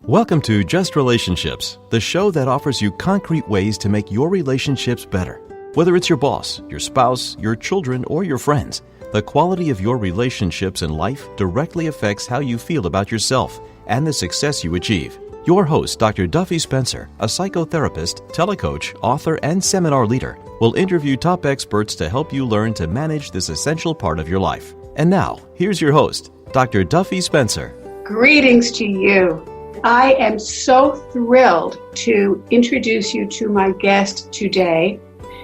Welcome to Just Relationships, the show that offers you concrete ways to make your relationships better. Whether it's your boss, your spouse, your children, or your friends, the quality of your relationships in life directly affects how you feel about yourself and the success you achieve. Your host, Dr. Duffy Spencer, a psychotherapist, telecoach, author, and seminar leader, will interview top experts to help you learn to manage this essential part of your life. And now, here's your host, Dr. Duffy Spencer. Greetings to you. I am so thrilled to introduce you to my guest today.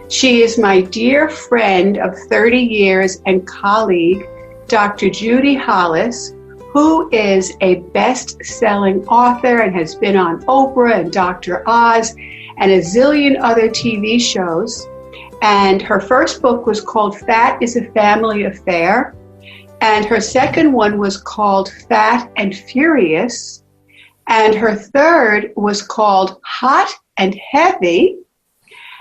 She is my dear friend of 30 years and colleague, Dr. Judi Hollis, who is a best-selling author and has been on Oprah and Dr. Oz and a zillion other TV shows. And her first book was called Fat is a Family Affair. And her second one was called Fat and Furious. And her third was called Hot and Heavy.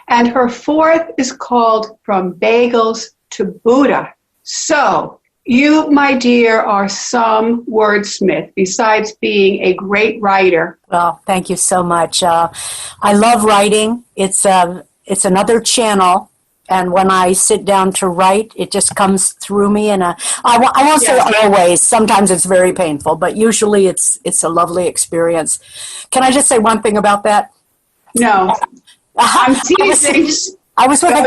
And her fourth is called From Bagels to Buddha. So, you, my dear, are some wordsmith, besides being a great writer. Well, thank you so much. I love writing. It's another channel. And when I sit down to write, it just comes through me. And I won't say always. Sometimes it's very painful, but usually it's a lovely experience. Can I just say one thing about that? No, I'm teasing. I was with a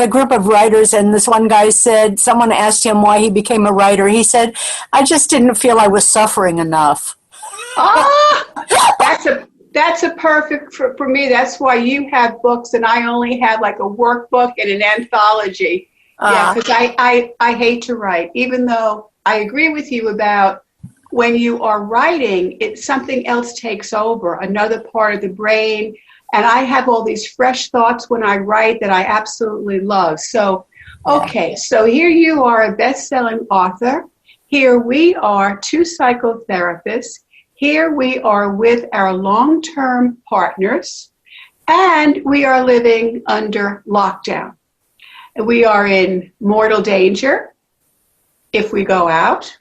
group of writers, and this one guy said, someone asked him why he became a writer. He said, I just didn't feel I was suffering enough. That's a perfect for me. That's why you have books and I only have like a workbook and an anthology. Yeah, because I hate to write, even though I agree with you about when you are writing, something else takes over, another part of the brain. And I have all these fresh thoughts when I write that I absolutely love. So, okay, so here you are, a best-selling author. Here we are, two psychotherapists. Here we are with our long-term partners, and we are living under lockdown. We are in mortal danger if we go out.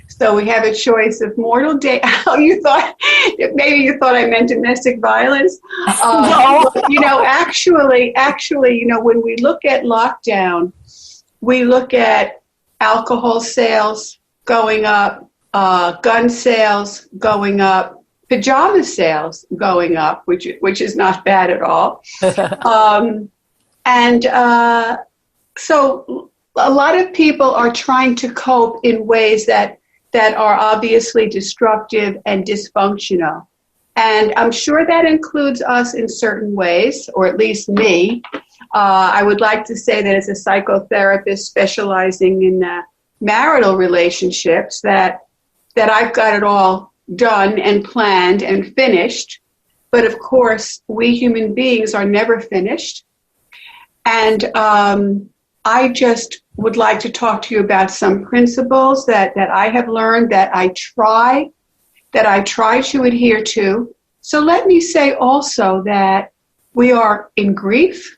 So we have a choice of mortal danger. Maybe you thought I meant domestic violence. No. Actually, when we look at lockdown, we look at alcohol sales going up, gun sales going up, pajama sales going up, which is not bad at all. So a lot of people are trying to cope in ways that are obviously destructive and dysfunctional. And I'm sure that includes us in certain ways, or at least me. I would like to say that as a psychotherapist specializing in marital relationships, that I've got it all done and planned and finished. But of course, we human beings are never finished. And I just would like to talk to you about some principles that I have learned that I try to adhere to. So let me say also that we are in grief.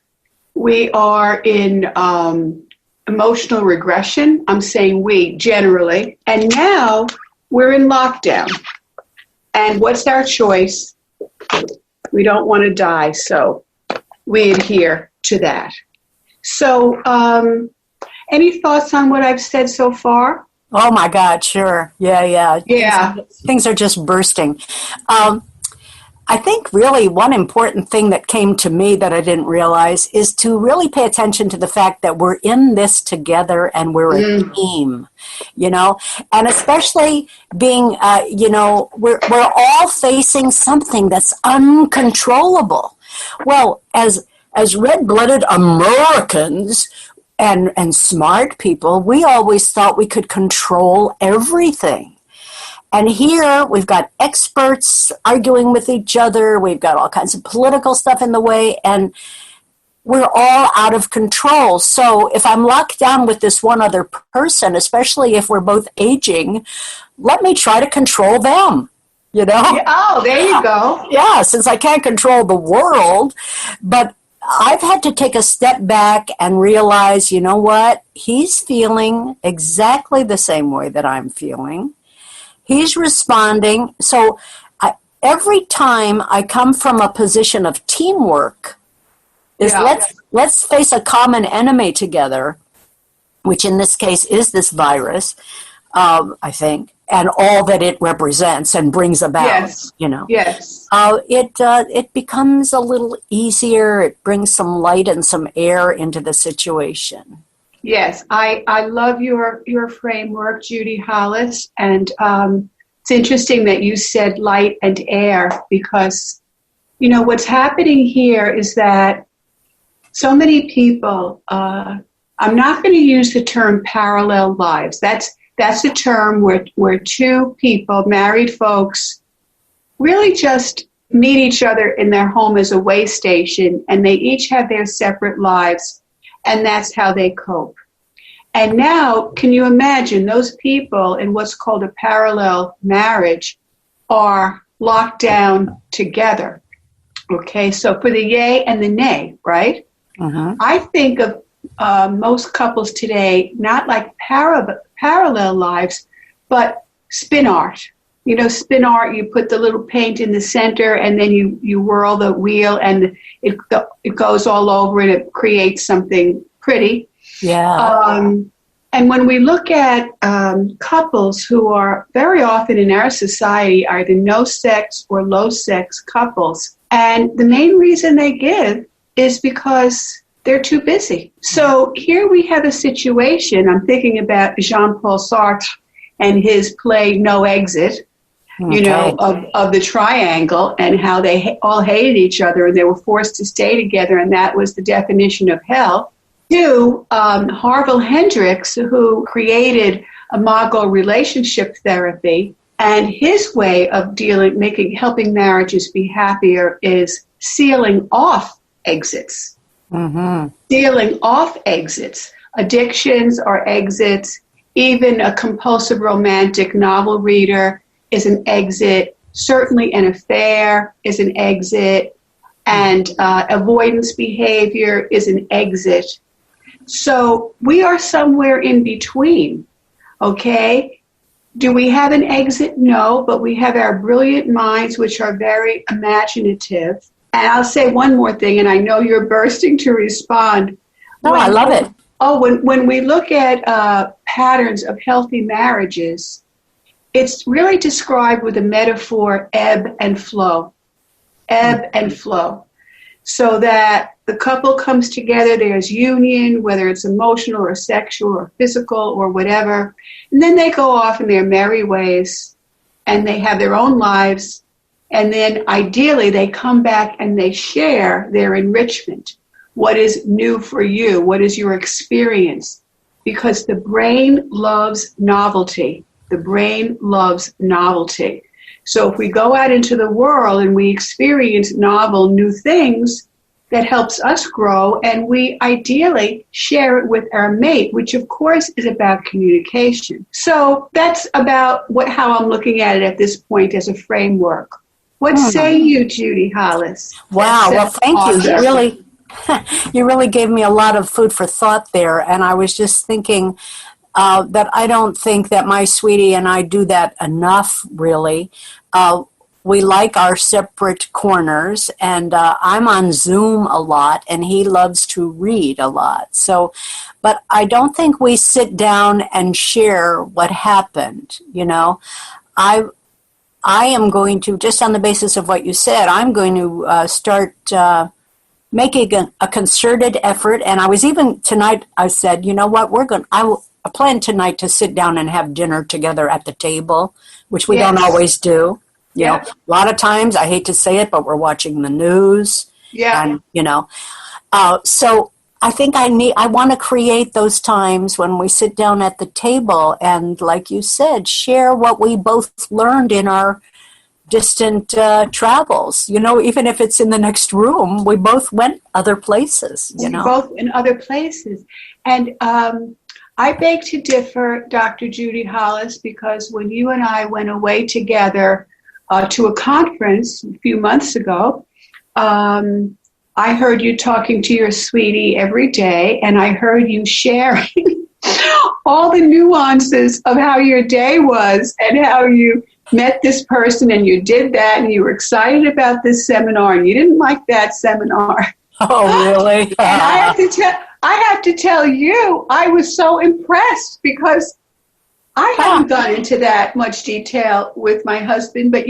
We are in emotional regression. I'm saying we generally. And now we're in lockdown. And what's our choice? We don't want to die, so we adhere to that. So, any thoughts on what I've said so far? Oh, my God, sure. Yeah. Things are just bursting. I think really one important thing that came to me that I didn't realize is to really pay attention to the fact that we're in this together and we're a team, and especially being, we're all facing something that's uncontrollable. Well, as red-blooded Americans and smart people, we always thought we could control everything. And here we've got experts arguing with each other. We've got all kinds of political stuff in the way, and we're all out of control. So if I'm locked down with this one other person, especially if we're both aging, let me try to control them, Oh, there you go. Yeah, since I can't control the world, but I've had to take a step back and realize, you know what? He's feeling exactly the same way that I'm feeling. He's responding. So every time I come from a position of teamwork, let's face a common enemy together, which in this case is this virus, I think, and all that it represents and brings about, Yes. It becomes a little easier. It brings some light and some air into the situation. Yes, I love your framework, Judi Hollis, and it's interesting that you said light and air, because, what's happening here is that so many people, I'm not going to use the term parallel lives. That's a term where two people, married folks, really just meet each other in their home as a way station, and they each have their separate lives, and that's how they cope. And now, can you imagine those people in what's called a parallel marriage are locked down together? Okay, so for the yay and the nay, right? Uh-huh. I think of most couples today not like parallel lives, but spin art. Spin art, you put the little paint in the center, and then you whirl the wheel, and it goes all over, and it creates something pretty. Yeah. And when we look at couples who are very often in our society either no-sex or low-sex couples, and the main reason they give is because they're too busy. So here we have a situation, I'm thinking about Jean-Paul Sartre and his play No Exit, of the triangle, and how they all hated each other and they were forced to stay together, and that was the definition of hell. To Harville Hendrix, who created Imago relationship therapy, and his way of helping marriages be happier is sealing off exits. Mm-hmm. Sealing off exits. Addictions are exits. Even a compulsive romantic novel reader is an exit. Certainly an affair is an exit. And avoidance behavior is an exit. So we are somewhere in between, okay? Do we have an exit? No, but we have our brilliant minds, which are very imaginative. And I'll say one more thing, and I know you're bursting to respond. No, I love it. When we look at patterns of healthy marriages, it's really described with the metaphor ebb and flow. Ebb and flow. So that the couple comes together, there's union, whether it's emotional or sexual or physical or whatever, and then they go off in their merry ways, and they have their own lives, and then ideally they come back and they share their enrichment. What is new for you? What is your experience? Because the brain loves novelty. The brain loves novelty. So if we go out into the world and we experience novel, new things, that helps us grow, and we ideally share it with our mate, which of course is about communication. So that's about how I'm looking at it at this point as a framework. What say you, Judi Hollis? Wow, well, thank you. You really gave me a lot of food for thought there, and I was just thinking that I don't think that my sweetie and I do that enough, really. We like our separate corners, and I'm on Zoom a lot, and he loves to read a lot. So, but I don't think we sit down and share what happened, I am going to, just on the basis of what you said, I'm going to start making a concerted effort. And I was even tonight, I said, you know what, I plan tonight to sit down and have dinner together at the table, which we don't always do. You know, a lot of times, I hate to say it, but we're watching the news. Yeah. And, so I think I want to create those times when we sit down at the table and, like you said, share what we both learned in our distant travels. Even if it's in the next room, we both went other places, Both in other places. And I beg to differ, Dr. Judi Hollis, because when you and I went away together to a conference a few months ago, I heard you talking to your sweetie every day, and I heard you sharing all the nuances of how your day was and how you met this person and you did that and you were excited about this seminar and you didn't like that seminar. Oh, really? And I have to tell you, I was so impressed because I haven't gone into that much detail with my husband. But,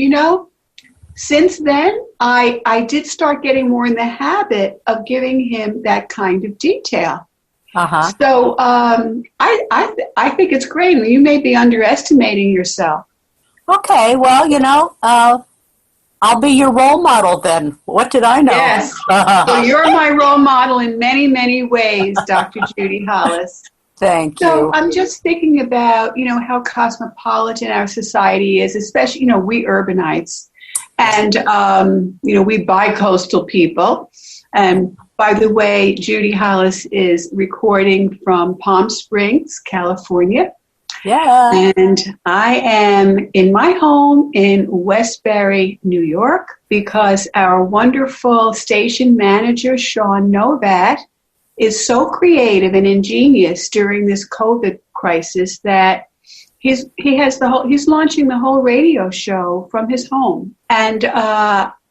since then, I did start getting more in the habit of giving him that kind of detail. Uh-huh. So I think it's great. You may be underestimating yourself. Okay, well, I'll be your role model then. What did I know? Yes. So you're my role model in many, many ways, Dr. Judi Hollis. Thank you. So I'm just thinking about, how cosmopolitan our society is, especially, we urbanites. And, we bi-coastal people. And by the way, Judi Hollis is recording from Palm Springs, California. Yeah. And I am in my home in Westbury, New York, because our wonderful station manager, Sean Novat, is so creative and ingenious during this COVID crisis that he's launching the whole radio show from his home. And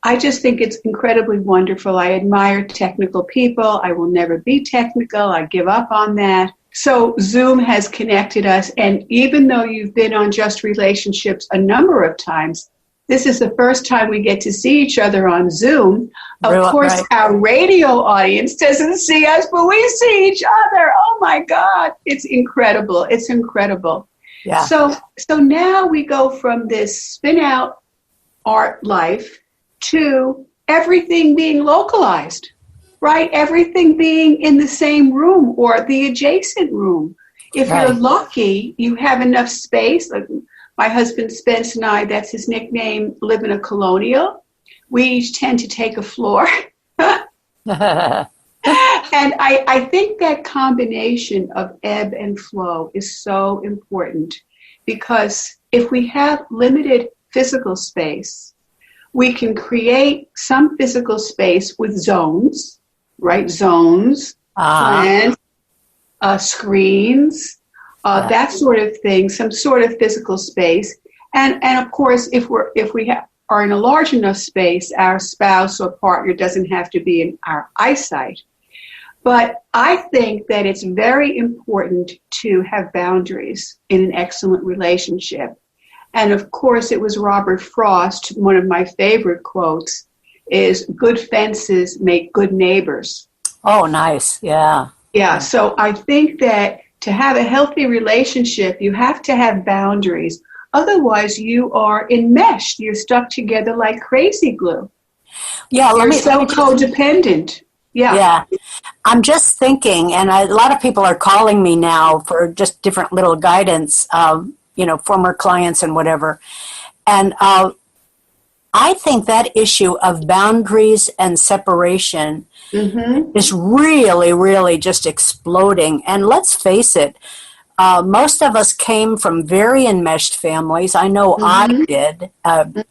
I just think it's incredibly wonderful. I admire technical people. I will never be technical. I give up on that. So Zoom has connected us. And even though you've been on Just Relationships a number of times, this is the first time we get to see each other on Zoom. Of course, right. Our radio audience doesn't see us, but we see each other. Oh, my God. It's incredible. It's incredible. Yeah. So now we go from this spin-out art life to everything being localized, right? Everything being in the same room or the adjacent room. If You're lucky, you have enough space. Like my husband Spence and I, that's his nickname, live in a colonial. We each tend to take a floor. And I think that combination of ebb and flow is so important because if we have limited physical space, we can create some physical space with zones, right? Zones, plants, screens, that sort of thing, some sort of physical space. And of course, if we are in a large enough space, our spouse or partner doesn't have to be in our eyesight. But I think that it's very important to have boundaries in an excellent relationship. And of course, it was Robert Frost, one of my favorite quotes, is good fences make good neighbors. Oh, nice. Yeah. Yeah. So I think that to have a healthy relationship, you have to have boundaries. Otherwise, you are enmeshed. You're stuck together like crazy glue. Yeah. You're so codependent. Yeah. I'm just thinking, and a lot of people are calling me now for just different little guidance, former clients and whatever. And I think that issue of boundaries and separation is really, really just exploding. And let's face it, most of us came from very enmeshed families. I know I did. And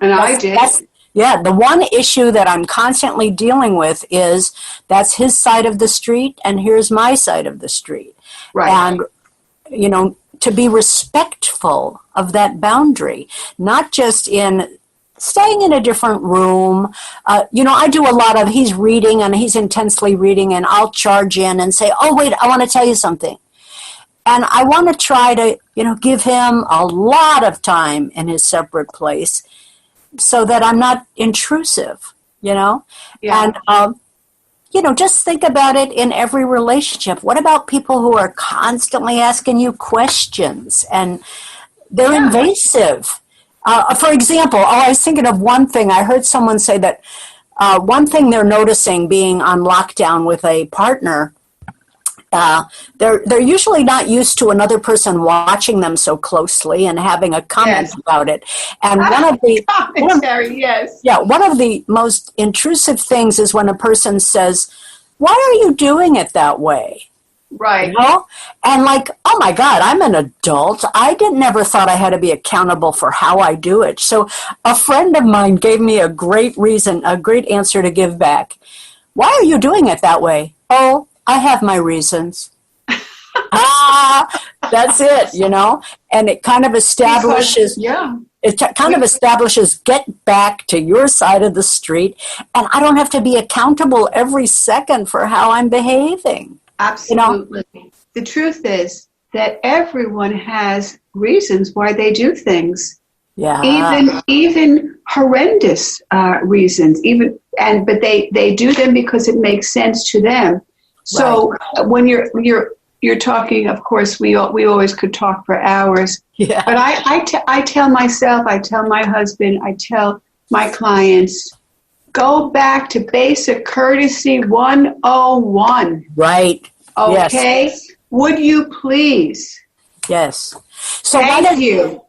I did. Yeah, the one issue that I'm constantly dealing with is that's his side of the street and here's my side of the street. Right. And, to be respectful of that boundary, not just in staying in a different room. I do a lot of, he's reading and he's intensely reading and I'll charge in and say, oh, wait, I want to tell you something. And I want to try to, give him a lot of time in his separate place so that I'm not intrusive, Yeah. And, just think about it in every relationship. What about people who are constantly asking you questions and they're invasive? For example, I was thinking of one thing. I heard someone say that one thing they're noticing being on lockdown with a partner, they're usually not used to another person watching them so closely and having a comment about it. And one of the most intrusive things is when a person says, "Why are you doing it that way?" Right. And like, oh my God, I'm an adult. I never thought I had to be accountable for how I do it. So a friend of mine gave me a great answer to give back. Why are you doing it that way? Oh, I have my reasons. That's it, and it kind of establishes, get back to your side of the street, and I don't have to be accountable every second for how I'm behaving. Absolutely. The truth is that everyone has reasons why they do things. Yeah. Even horrendous reasons. But they do them because it makes sense to them. So when you're talking, of course, we always could talk for hours. Yeah. But I tell myself, I tell my husband, I tell my clients, go back to basic courtesy 101. Right. Okay? Yes. Would you please? Yes. So Thank you.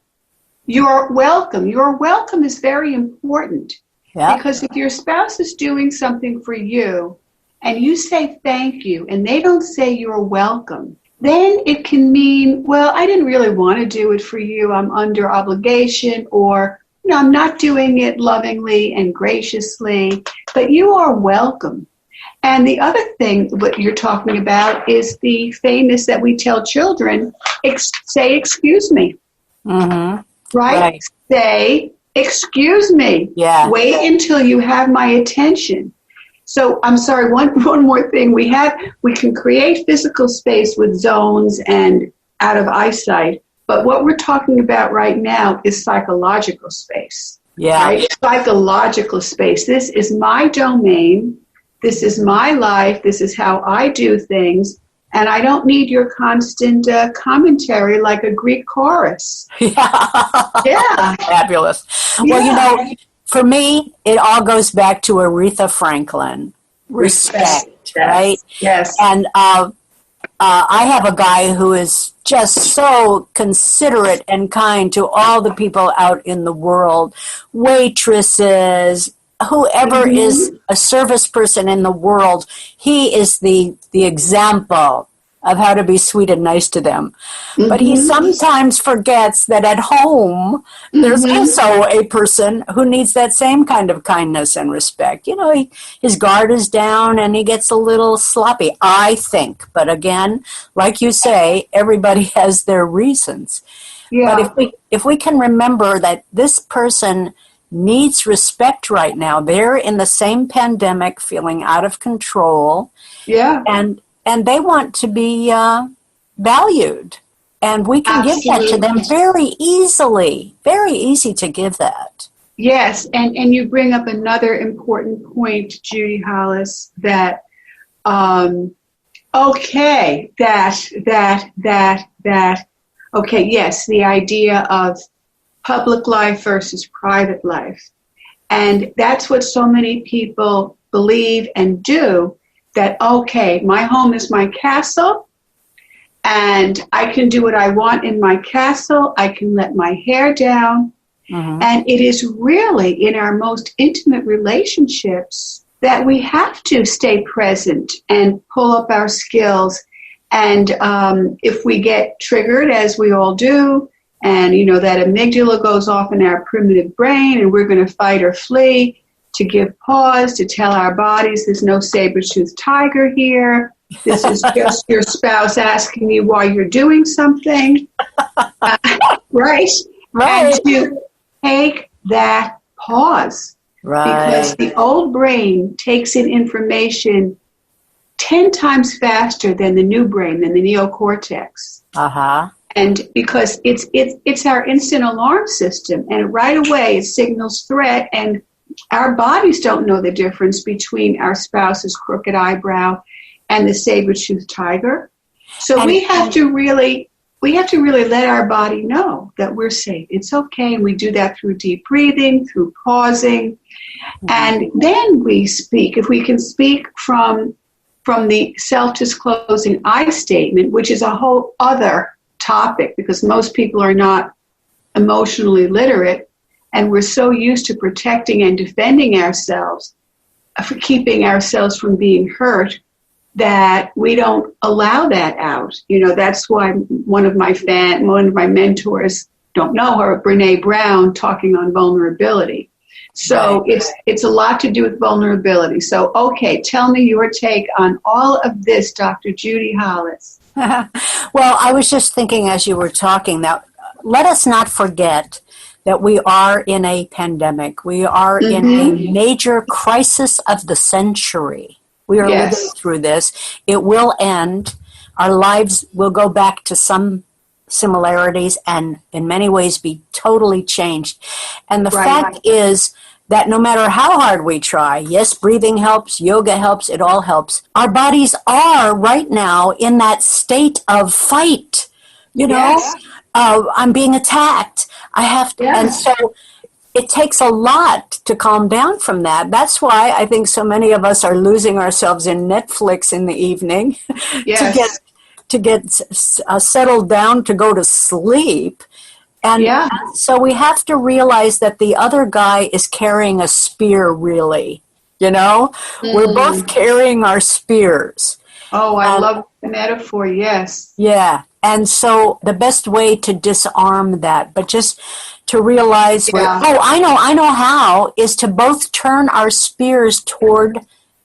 You're welcome. Your welcome is very important. Yeah. Because if your spouse is doing something for you and you say thank you and they don't say you're welcome, then it can mean, well, I didn't really want to do it for you. I'm under obligation, or I'm not doing it lovingly and graciously, but you are welcome. And the other thing what you're talking about is the famous that we tell children, say, excuse me. Mm-hmm. Right? Say, excuse me. Yeah. Wait until you have my attention. So I'm sorry, one more thing. We can create physical space with zones and out of eyesight, but what we're talking about right now is psychological space. Yeah. Right? Psychological space. This is my domain. This is my life. This is how I do things. And I don't need your constant commentary like a Greek chorus. Yeah. Fabulous. Yeah. Well, for me, it all goes back to Aretha Franklin. Respect, right? Yes. And I have a guy who is just so considerate and kind to all the people out in the world, waitresses, whoever is a service person in the world. He is the example of how to be sweet and nice to them. But he sometimes forgets that at home, there's also a person who needs that same kind of kindness and respect. His guard is down and he gets a little sloppy, I think. But again, like you say, everybody has their reasons. Yeah. But if we can remember that this person needs respect right now, they're in the same pandemic, feeling out of control. Yeah. And they want to be valued. And we can give that to them very easily. Very easy to give that. Yes, and you bring up another important point, Judi Hollis, that, yes, the idea of public life versus private life. And that's what so many people believe and do, that, my home is my castle, and I can do what I want in my castle. I can let my hair down. And it is really in our most intimate relationships that we have to stay present and pull up our skills. And if we get triggered, as we all do, and, that amygdala goes off in our primitive brain, and we're going to fight or flee, to give pause, to tell our bodies there's no saber-toothed tiger here. This is just your spouse asking you why you're doing something. Right? And to take that pause. Right. Because the old brain takes in information 10 times faster than the new brain, than the neocortex. And because it's our instant alarm system, and right away it signals threat, and our bodies don't know the difference between our spouse's crooked eyebrow and the saber-toothed tiger. So we have to really let our body know that we're safe. It's okay, and we do that through deep breathing, through pausing, and then we speak. If we can speak from the self-disclosing I statement, which is a whole other topic, because most people are not emotionally literate, and we're so used to protecting and defending ourselves, for keeping ourselves from being hurt, that we don't allow that out. That's why one of my mentors, don't know her, Brene Brown, talking on vulnerability. So it's a lot to do with vulnerability. So, tell me your take on all of this, Dr. Judi Hollis. Well, I was just thinking as you were talking that let us not forget that we are in a pandemic. We are in a major crisis of the century. We are living through this. It will end. Our lives will go back to some similarities and in many ways be totally changed. And the fact is that no matter how hard we try, yes, breathing helps, yoga helps, it all helps. Our bodies are right now in that state of fight. You know, I'm being attacked. I have to, and so it takes a lot to calm down from that. That's why I think so many of us are losing ourselves in Netflix in the evening to get settled down to go to sleep. And so we have to realize that the other guy is carrying a spear, really. You know, we're both carrying our spears. Oh, I love the metaphor, yes. Yeah. And so the best way to disarm that, but just to realize, I know how, is to both turn our spears toward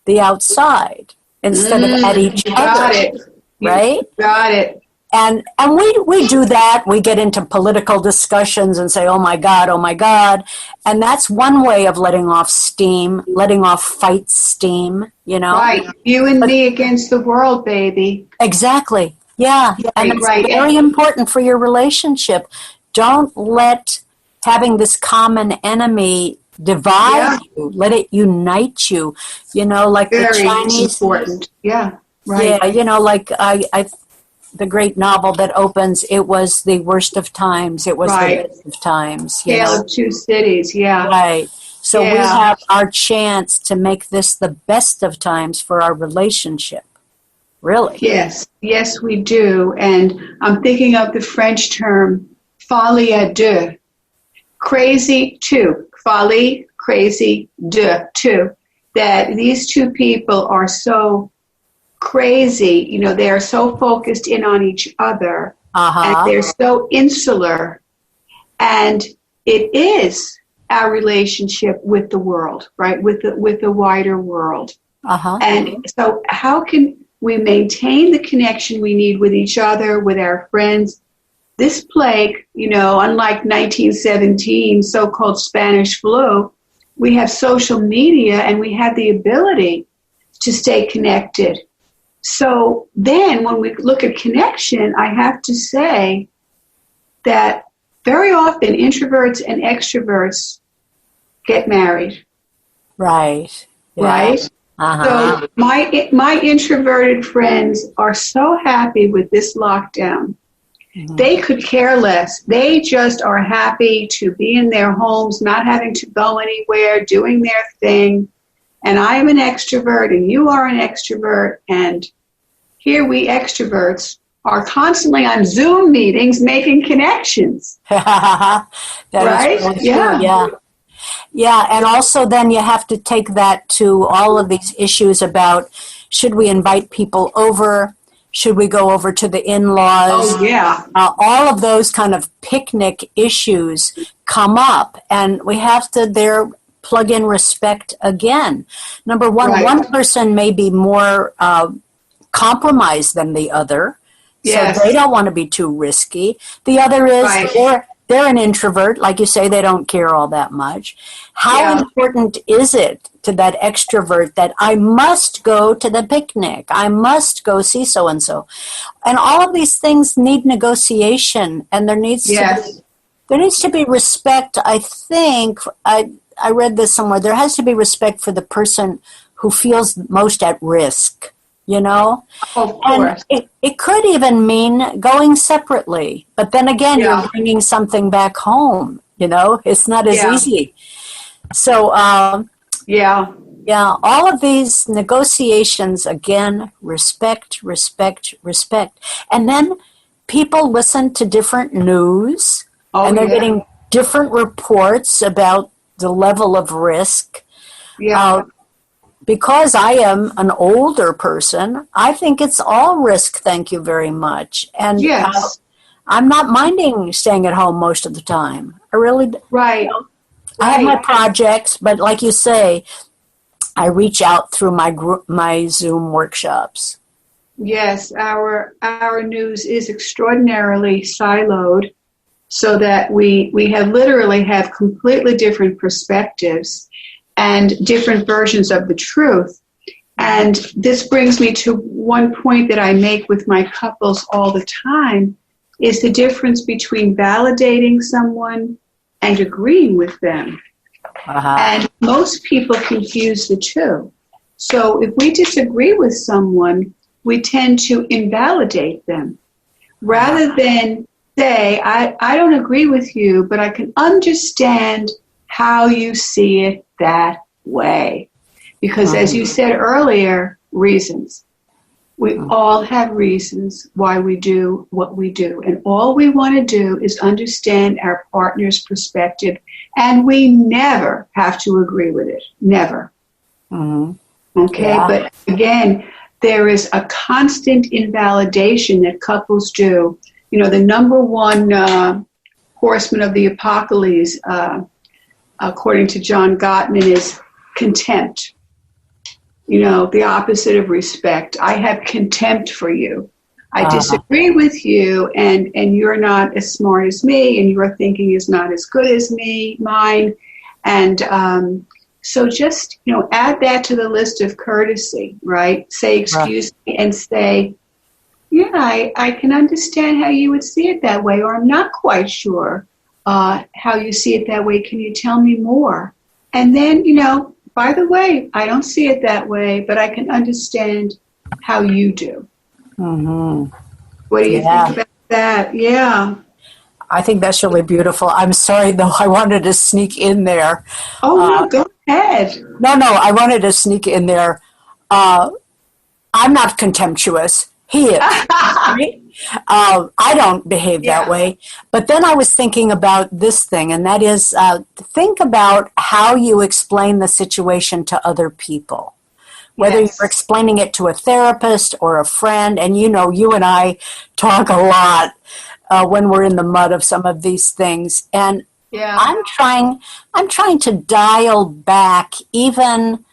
the outside instead of at each other. Right? Got it. And we do that. We get into political discussions and say, oh my God. And that's one way of letting off steam, letting off fight steam, you know. Right. You and me against the world, baby. Exactly. Yeah. And it's very important for your relationship. Don't let having this common enemy divide you. Let it unite you. You know, like very the Chinese. Important. Yeah. Right. Yeah, you know, like I the great novel that opens, it was the worst of times. It was the best of times. Tale of Two Cities, Right. So we have our chance to make this the best of times for our relationship. Really? Yes. Yes, we do. And I'm thinking of the French term, folie à deux. Crazy two. Folie, crazy, deux, two. That these two people are so crazy, you know, they are so focused in on each other, and they're so insular, and it is our relationship with the world, right, with the wider world. And so how can we maintain the connection we need with each other, with our friends? This plague, you know, unlike 1917, so-called Spanish flu, we have social media and we have the ability to stay connected. So then when we look at connection, I have to say that very often introverts and extroverts get married. Right. Yeah. Right? So my introverted friends are so happy with this lockdown. They could care less. They just are happy to be in their homes, not having to go anywhere, doing their thing. And I am an extrovert and you are an extrovert, and here we extroverts are constantly on Zoom meetings making connections. Right? Really Yeah, and also then you have to take that to all of these issues about should we invite people over? Should we go over to the in-laws? Oh, yeah. All of those kind of picnic issues come up, and we have to there plug in respect again. Number one, one person may be more compromised than the other, so they don't want to be too risky. The other is they're an introvert, like you say, they don't care all that much. How important is it to that extrovert that I must go to the picnic, I must go see so-and-so? And all of these things need negotiation, and there needs to be respect. I think, I read this somewhere, there has to be respect for the person who feels most at risk. You know, and it could even mean going separately. But then again, you're bringing something back home. You know, it's not as easy. So, all of these negotiations, again, respect. And then people listen to different news, and they're getting different reports about the level of risk. Because I am an older person, I think it's all risk, thank you very much. And I'm not minding staying at home most of the time. I really I have my projects, but like you say, I reach out through my Zoom workshops. Yes, our news is extraordinarily siloed, so that we have literally have completely different perspectives and different versions of the truth. And this brings me to one point that I make with my couples all the time, is the difference between validating someone and agreeing with them. And most people confuse the two. So if we disagree with someone, we tend to invalidate them rather than say, I don't agree with you, but I can understand how you see it that way. Because as you said earlier, reasons. We all have reasons why we do what we do. And all we want to do is understand our partner's perspective. And we never have to agree with it. Never. Okay, yeah. But again, there is a constant invalidation that couples do. You know, the number one horseman of the apocalypse, according to John Gottman, is contempt. You know, the opposite of respect. I have contempt for you. I disagree with you, and you're not as smart as me, and your thinking is not as good as mine. And so just, you know, add that to the list of courtesy, right? Say, excuse me, and say, yeah, I can understand how you would see it that way, or I'm not quite sure how you see it that way. Can you tell me more? And then, you know, by the way, I don't see it that way, but I can understand how you do. What do you think about that? Yeah. I think that's really beautiful. I'm sorry, though, I wanted to sneak in there. Oh, no, go ahead. No, I wanted to sneak in there. I'm not contemptuous. He is. Right? I don't behave that way. But then I was thinking about this thing, and that is think about how you explain the situation to other people. Whether you're explaining it to a therapist or a friend, and you know, you and I talk a lot when we're in the mud of some of these things. And I'm trying to dial back even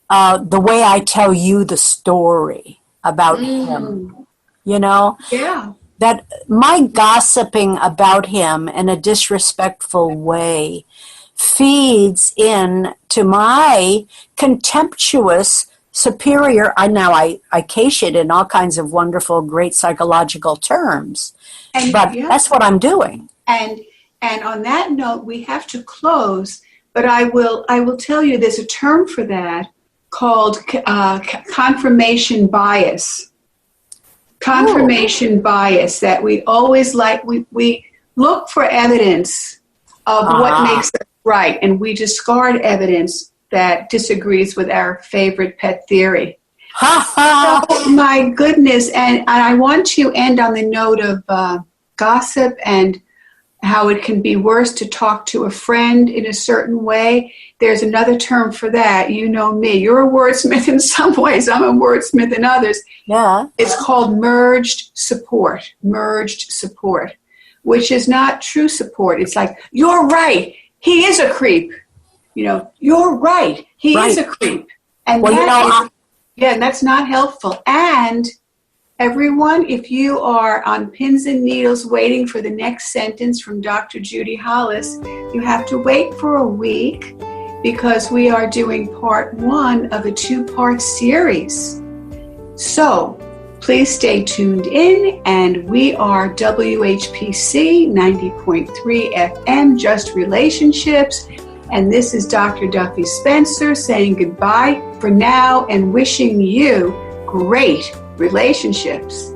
the way I tell you the story about him, you know? Yeah. That my gossiping about him in a disrespectful way feeds in to my contemptuous superior. I case it in all kinds of wonderful, great psychological terms. But that's what I'm doing. And on that note, we have to close, but I will tell you there's a term for that called confirmation bias. Confirmation bias, that we always we look for evidence of what makes us right, and we discard evidence that disagrees with our favorite pet theory. Oh, my goodness. And I want to end on the note of gossip and how it can be worse to talk to a friend in a certain way. There's another term for that. You know me. You're a wordsmith in some ways. I'm a wordsmith in others. Yeah. It's called merged support, which is not true support. It's like, you're right. He is a creep. You know, you're right. He is a creep. And that's not helpful. And everyone, if you are on pins and needles waiting for the next sentence from Dr. Judi Hollis, you have to wait for a week because we are doing part 1 of a 2-part series. So please stay tuned in, and we are WHPC 90.3 FM, Just Relationships. And this is Dr. Duffy Spencer saying goodbye for now and wishing you great relationships.